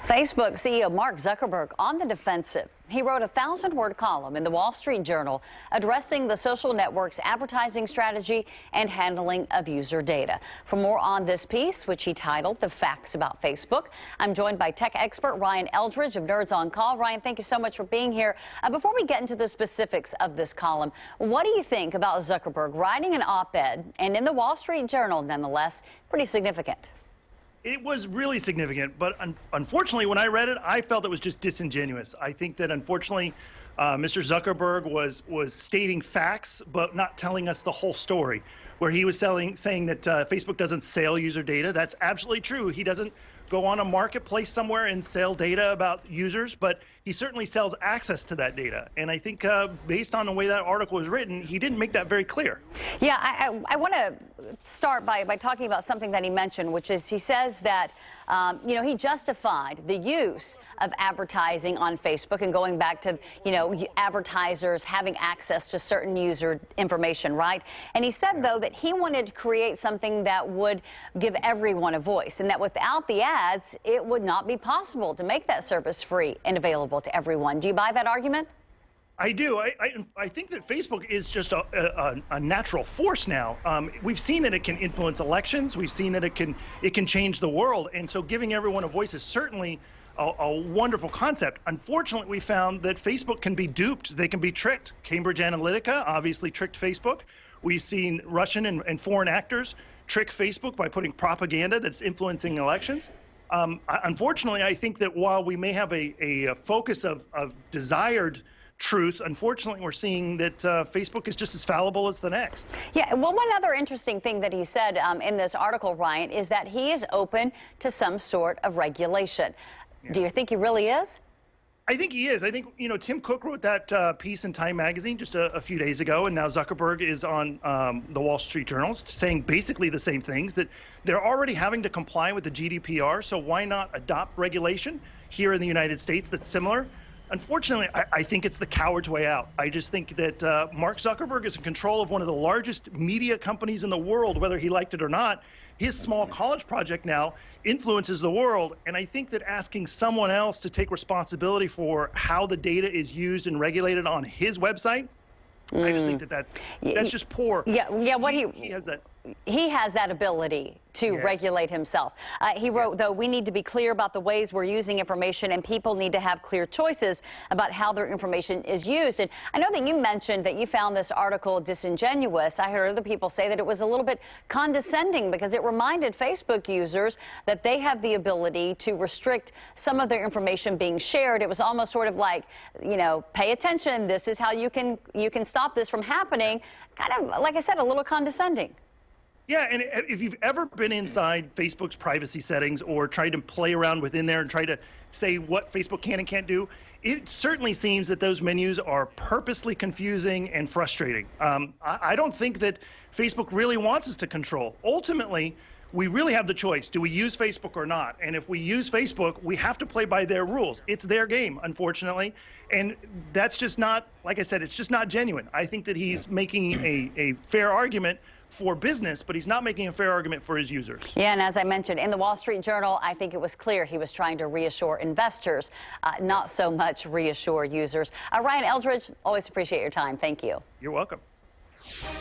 Facebook CEO Mark Zuckerberg on the defensive. He wrote a 1,000-word column in the Wall Street Journal addressing the social network's advertising strategy and handling of user data. For more on this piece, which he titled The Facts About Facebook, I'm joined by tech expert Ryan Eldridge of Nerds on Call. Ryan, thank you so much for being here. Before we get into the specifics of this column, what do you think about Zuckerberg writing an op-ed, and in the Wall Street Journal, nonetheless, pretty significant? It was really significant, but unfortunately, when I read it, I felt it was just disingenuous. I think that unfortunately, Mr. Zuckerberg was stating facts, but not telling us the whole story. Where he was saying that Facebook doesn't sell user data. That's absolutely true. He doesn't go on a marketplace somewhere and sell data about users, but he certainly sells access to that data. And I think based on the way that article was written, he didn't make that very clear. Yeah, I want to start by talking about something that he mentioned, which is he says that, he justified the use of advertising on Facebook and going back to, advertisers having access to certain user information, right? And he said, though, that he wanted to create something that would give everyone a voice, and that without the ads, it would not be possible to make that service free and available to everyone. Do you buy that argument? I do. I think that Facebook is just a natural force now. We've seen that it can influence elections. We've seen that it can change the world. And so giving everyone a voice is certainly a wonderful concept. Unfortunately, we found that Facebook can be duped. They can be tricked. Cambridge Analytica obviously tricked Facebook. We've seen Russian and foreign actors trick Facebook by putting propaganda that's influencing elections. Unfortunately, I think that while we may have a focus of desired truth, unfortunately, we're seeing that Facebook is just as fallible as the next. Yeah, well, one other interesting thing that he said in this article, Ryan, is that he is open to some sort of regulation. Yeah. Do you think he really is? I think he is. I think, Tim Cook wrote that piece in Time magazine just a few days ago, and now Zuckerberg is on the Wall Street Journal saying basically the same things, that they're already having to comply with the GDPR, so why not adopt regulation here in the United States that's similar? Unfortunately, I think it's the coward's way out. I just think that Mark Zuckerberg is in control of one of the largest media companies in the world, whether he liked it or not. His small college project now influences the world, and I think that asking someone else to take responsibility for how the data is used and regulated on his website, I just think that's just poor. Yeah. What he has that ability to regulate himself. He wrote, though, we need to be clear about the ways we're using information, and people need to have clear choices about how their information is used. And I know that you mentioned that you found this article disingenuous. I heard other people say that it was a little bit condescending because it reminded Facebook users that they have the ability to restrict some of their information being shared. It was almost sort of like, pay attention. This is how you can stop this from happening. Kind of, like I said, a little condescending. Yeah, and if you've ever been inside Facebook's privacy settings or tried to play around within there and try to say what Facebook can and can't do, it certainly seems that those menus are purposely confusing and frustrating. I don't think that Facebook really wants us to control. Ultimately, we really have the choice. Do we use Facebook or not? And if we use Facebook, we have to play by their rules. It's their game, unfortunately. And that's just not, like I said, it's just not genuine. I think that he's making a fair argument for business, but he's not making a fair argument for his users. Yeah, and as I mentioned, in the Wall Street Journal, I think it was clear he was trying to reassure investors, not so much reassure users. Ryan Eldridge, always appreciate your time. Thank you. You're welcome.